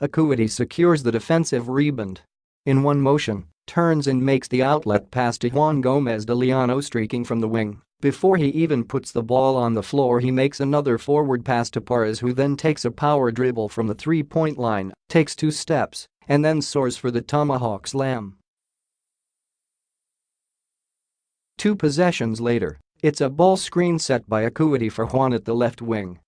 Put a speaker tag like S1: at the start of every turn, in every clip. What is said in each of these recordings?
S1: Akhuetie secures the defensive rebound. In one motion, turns and makes the outlet pass to Juan Gomez De Liaño streaking from the wing. Before he even puts the ball on the floor, he makes another forward pass to Perez, who then takes a power dribble from the three-point line, takes 2 steps, and then soars for the tomahawk slam. 2 possessions later, it's a ball screen set by Akhuetie for Juan at the left wing.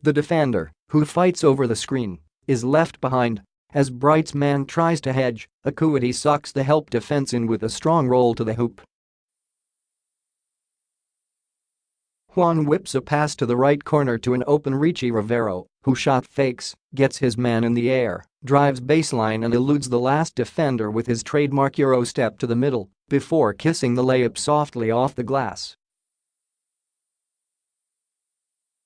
S1: The defender, who fights over the screen, is left behind. As Bright's man tries to hedge, Akhuetie sucks the help defense in with a strong roll to the hoop. Juan whips a pass to the right corner to an open Ricci Rivero, who shot fakes, gets his man in the air, drives baseline and eludes the last defender with his trademark Euro step to the middle before kissing the layup softly off the glass.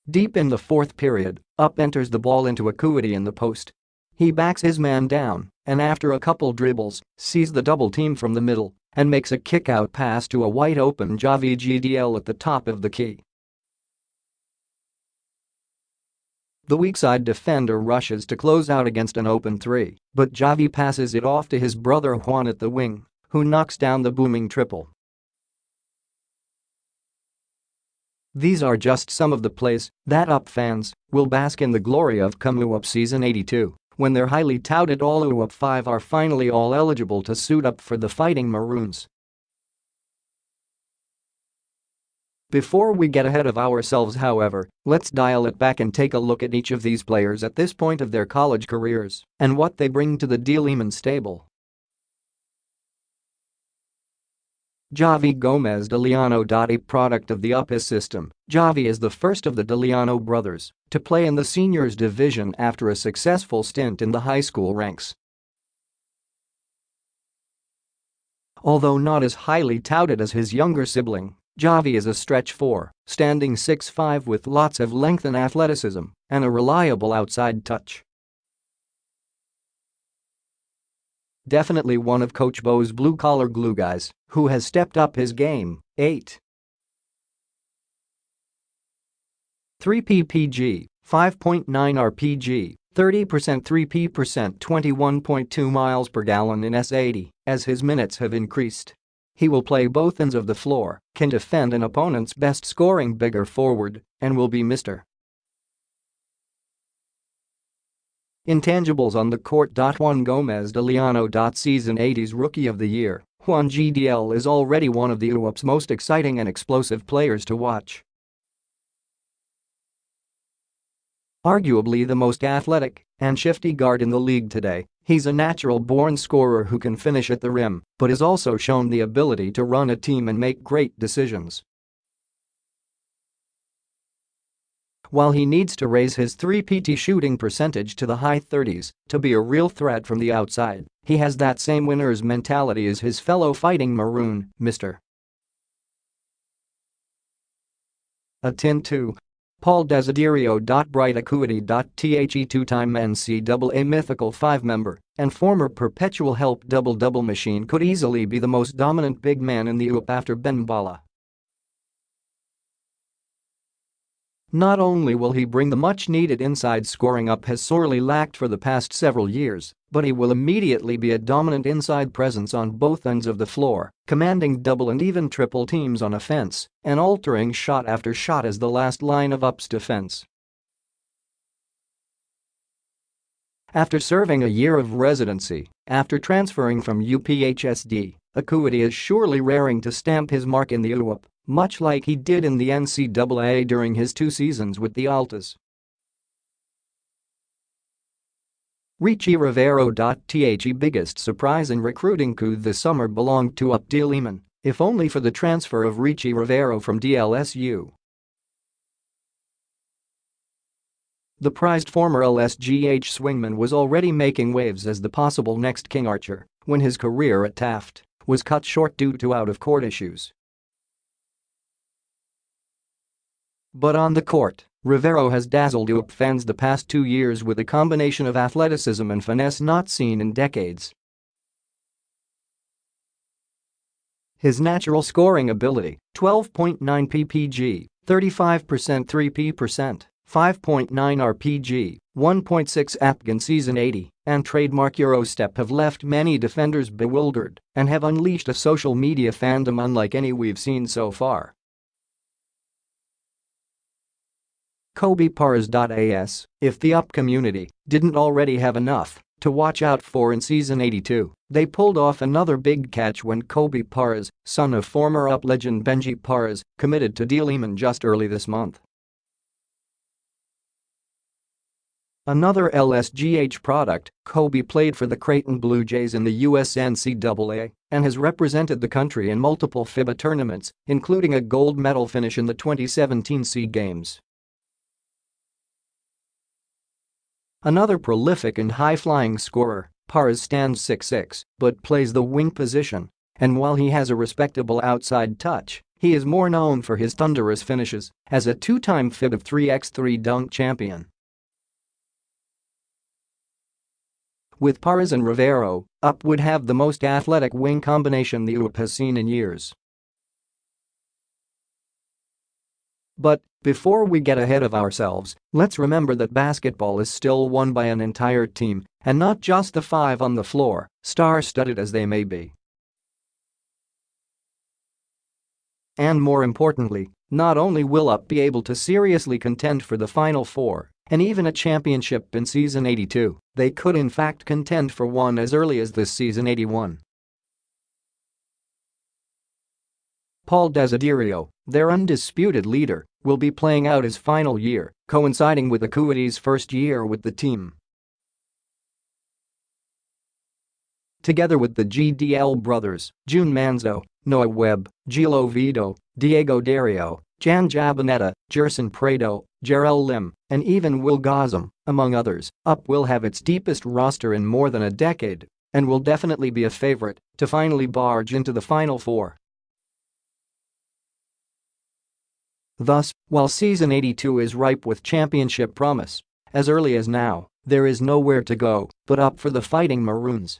S1: Deep in the 4th period, up enters the ball into Akhuetie in the post. He backs his man down and after a couple dribbles, sees the double team from the middle and makes a kick-out pass to a wide-open Javi GDL at the top of the key. The weak-side defender rushes to close out against an open 3, but Javi passes it off to his brother Juan at the wing, who knocks down the booming triple. These are just some of the plays that UP fans will bask in the glory of come UP season 82, when their highly touted all UP 5 are finally all eligible to suit up for the Fighting Maroons. Before we get ahead of ourselves, however, let's dial it back and take a look at each of these players at this point of their college careers and what they bring to the De Liaño stable. Javi Gomez De Liaño. A product of the UPS system, Javi is the first of the De Liaño brothers to play in the seniors division after a successful stint in the high school ranks. Although not as highly touted as his younger sibling, Javi is a stretch 4, standing 6'5" with lots of length and athleticism and a reliable outside touch. Definitely one of Coach Bo's blue-collar glue guys who has stepped up his game. 8. 3 ppg, 5.9 rpg, 30% 3p%, 21.2 miles per gallon in S80. As his minutes have increased, he will play both ends of the floor, can defend an opponent's best scoring bigger forward, and will be Mr. Intangibles on the court. Juan Gomez De Liaño. Season 80's Rookie of the Year, Juan GDL is already one of the UP's most exciting and explosive players to watch. Arguably the most athletic and shifty guard in the league today, he's a natural-born scorer who can finish at the rim but has also shown the ability to run a team and make great decisions. While he needs to raise his 3PT shooting percentage to the high 30s to be a real threat from the outside, he has that same winner's mentality as his fellow Fighting Maroon, Mr. Atin 2. Paul Desiderio. Bright Akhuetie. The 2-time NCAA Mythical 5 member and former perpetual help double-double machine could easily be the most dominant big man in the UP after Ben Bala. Not only will he bring the much-needed inside scoring UP has sorely lacked for the past several years, but he will immediately be a dominant inside presence on both ends of the floor, commanding double and even triple teams on offense and altering shot after shot as the last line of UP's defense. After serving a year of residency, after transferring from UPHSD, Akhuetie is surely raring to stamp his mark in the UP, much like he did in the NCAA during his 2 seasons with the Altas. Ricci Rivero. The biggest surprise and recruiting coup this summer belonged to UP De Liaño, if only for the transfer of Ricci Rivero from DLSU. The prized former LSGH swingman was already making waves as the possible next King Archer when his career at Taft was cut short due to out-of-court issues. But on the court, Rivero has dazzled UP fans the past 2 years with a combination of athleticism and finesse not seen in decades. His natural scoring ability, 12.9 ppg, 35% 3p%, 5.9 RPG, 1.6 Afghan Season 80, and trademark Eurostep have left many defenders bewildered and have unleashed a social media fandom unlike any we've seen so far. Kobe Pars.as, if the UP community didn't already have enough to watch out for in Season 82, they pulled off another big catch when Kobe Pars, son of former UP legend Benji Pars, committed to D. Lehman just early this month. Another LSGH product, Kobe played for the Creighton Blue Jays in the US NCAA and has represented the country in multiple FIBA tournaments, including a gold medal finish in the 2017 SEA Games. Another prolific and high-flying scorer, Pars stands 6'6", but plays the wing position, and while he has a respectable outside touch, he is more known for his thunderous finishes as a two-time FIBA 3x3 dunk champion. With Pars and Rivero, UP would have the most athletic wing combination the UP has seen in years. But before we get ahead of ourselves, let's remember that basketball is still won by an entire team and not just the five on the floor, star-studded as they may be. And more importantly, not only will UP be able to seriously contend for the Final Four and even a championship in Season 82, they could in fact contend for one as early as this Season 81. Paul Desiderio, their undisputed leader, will be playing out his final year, coinciding with Akhuetie's first year with the team. Together with the GDL brothers, June Manzo, Noah Webb, Gil Oviedo, Diego Dario, Jan Jabonetta, Gerson Prado, Jarrell Lim, and even Will Gazam, among others, UP will have its deepest roster in more than a decade and will definitely be a favorite to finally barge into the Final Four. Thus, while Season 82 is ripe with championship promise, as early as now, there is nowhere to go but up for the Fighting Maroons.